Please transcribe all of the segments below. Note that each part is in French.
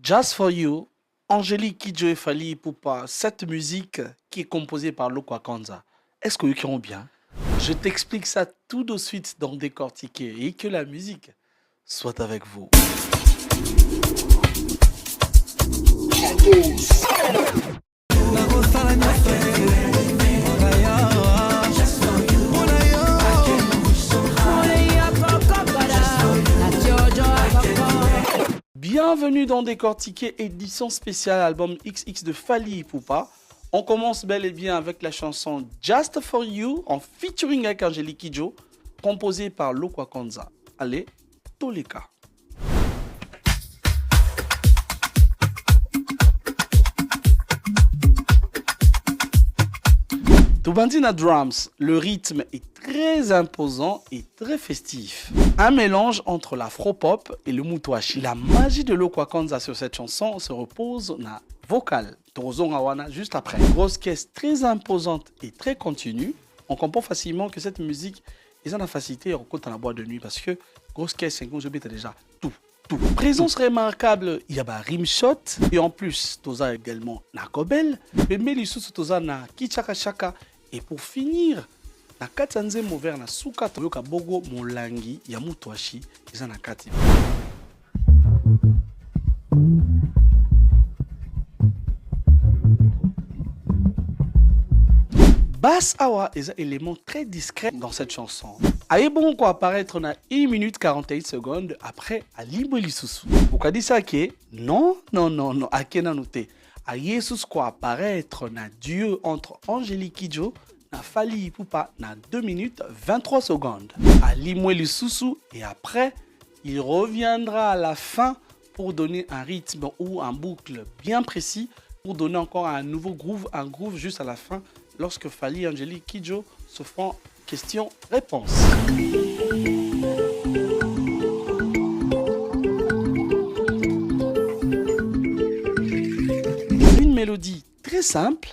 Just for You, Angélique Kidjo et Fally Ipupa, cette musique qui est composée par Lokwa Kanza. Est-ce que vous qui bien? Je t'explique ça tout de suite dans Décortiquer et que la musique soit avec vous. Bienvenue dans Décortiquer, édition spéciale album XX de Fally Ipupa. On commence bel et bien avec la chanson Just for You en featuring avec Angélique Kidjo, composée par Lokwa Kanza. Allez, Toleka. Tubandina Drums, le rythme est très imposant et très festif. Un mélange entre l'afro-pop et le mutuashi. La magie de Lokwa Kanza sur cette chanson se repose na vocal. Torozongawana juste après. Grosse caisse très imposante et très continue. On comprend facilement que cette musique est en facilité en côte dans la boîte de nuit parce que grosse caisse, c'est comme je déjà tout. Présence remarquable, il y a un rimshot et en plus, toza également na kobel, mais melisusu toza na kichaka chaka et pour finir, na katanze mover na suka toyoka bogo molangi ya mutuashi eza na kati. Bass Awa est un élément très discret dans cette chanson. Aïe bon quoi apparaître na 1 minute 48 secondes après à Libre Lisusu. Vous avez dit ça que non, à noté. Aïe sus quoi apparaître na duo entre Angélique Kidjo na Fally Ipupa na 2 minutes 23 secondes. À Libre Lisusu et après, il reviendra à la fin pour donner un rythme ou un boucle bien précis pour donner encore un nouveau groove, un groove juste à la fin lorsque Fally et Angélique Kidjo se font question-réponse. Une mélodie très simple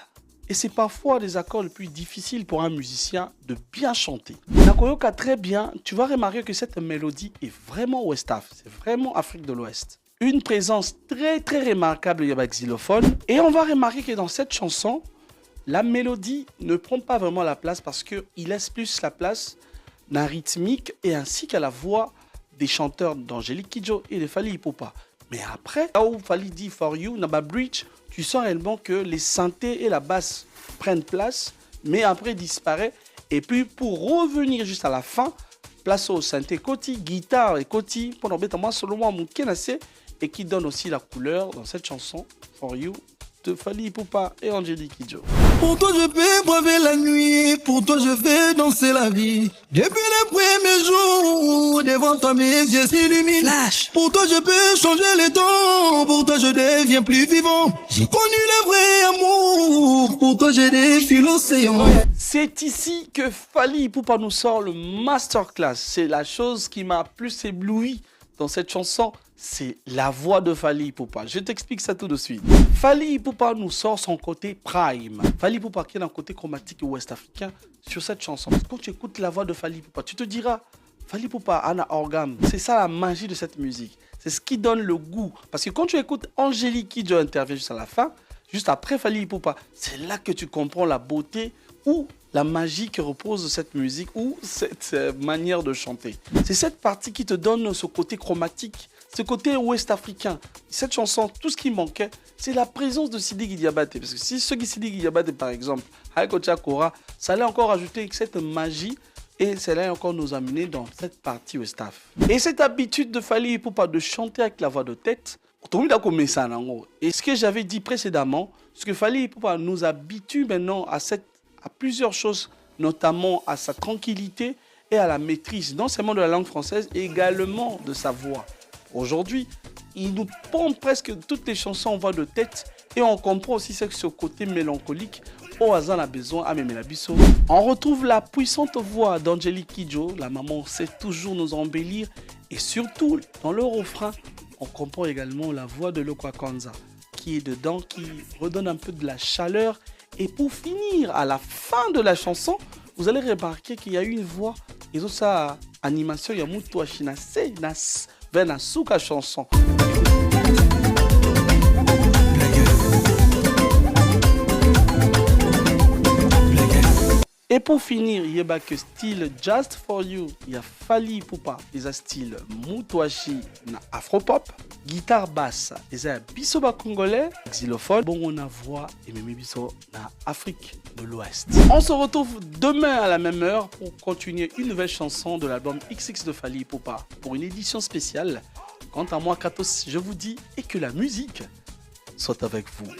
et c'est parfois des accords les plus difficiles pour un musicien de bien chanter. Nakoyoka très bien, tu vas remarquer que cette mélodie est vraiment West Af, c'est vraiment Afrique de l'Ouest. Une présence très remarquable du xylophone et on va remarquer que dans cette chanson, la mélodie ne prend pas vraiment la place parce qu'il laisse plus la place d'un rythmique et ainsi qu'à la voix des chanteurs d'Angélique Kidjo et de Fally Ipupa. Mais après, là où Fally dit For You, dans ma bridge, tu sens réellement que les synthés et la basse prennent place, mais après disparaît. Et puis pour revenir juste à la fin, place au synthé Koti, guitare et Koti, pour embêter moi seulement mon kenassé, et qui donne aussi la couleur dans cette chanson For You de Fally Ipupa et Angélique Kidjo. Pour toi je peux braver la nuit, pour toi je vais danser la vie. Depuis les premiers jours, devant toi mes yeux s'illuminent. Flash. Pour toi je peux changer les temps, pour toi je deviens plus vivant. J'ai connu le vrai amour, pour toi je défie l'océan. C'est ici que Fally Ipupa nous sort le masterclass. C'est la chose qui m'a plus ébloui dans cette chanson, c'est la voix de Fally Ipupa. Je t'explique ça tout de suite. Fally Ipupa nous sort son côté prime. Fally Ipupa qui est un côté chromatique ouest africain sur cette chanson. Quand tu écoutes la voix de Fally Ipupa, tu te diras, Fally Ipupa a un organe. C'est ça la magie de cette musique. C'est ce qui donne le goût. Parce que quand tu écoutes Angélique Kidjo intervient juste à la fin, juste après Fally Ipupa, c'est là que tu comprends la beauté ou la magie que repose cette musique ou cette manière de chanter. C'est cette partie qui te donne ce côté chromatique, ce côté ouest africain. Cette chanson, tout ce qui manquait, c'est la présence de Sidiki Diabaté. Parce que si ceux qui Sidiki Diabaté, par exemple, Haiko Tchakora, ça allait encore ajouter cette magie et ça allait encore nous amener dans cette partie ouest af. Et cette habitude de Fally Ipupa de chanter avec la voix de tête, et ce que j'avais dit précédemment, ce que Fally Ipupa nous habitue maintenant à plusieurs choses, notamment à sa tranquillité et à la maîtrise, non seulement de la langue française, mais également de sa voix. Aujourd'hui, il nous pompe presque toutes les chansons en voix de tête et on comprend aussi ce côté mélancolique. Au hasard, a besoin à Memelabiso. On retrouve la puissante voix d'Angélique Kidjo, la maman sait toujours nous embellir et surtout dans le refrain, on comprend également la voix de Lokwa Kanza qui est dedans, qui redonne un peu de la chaleur. Et pour finir, à la fin de la chanson, vous allez remarquer qu'il y a eu une voix. Et tout ça, animation, il y a Moutoua Chinase, vers la souka chanson. Et pour finir, il y a que style Just For You, il y a Fally Ipupa, il y a style Mutwashi na Afropop, guitare basse, il y a bisoba congolais, xylophone, bon on a voix et même biso na Afrique de l'Ouest. On se retrouve demain à la même heure pour continuer une nouvelle chanson de l'album XX de Fally Ipupa pour une édition spéciale. Quant à moi, Katos, je vous dis et que la musique soit avec vous.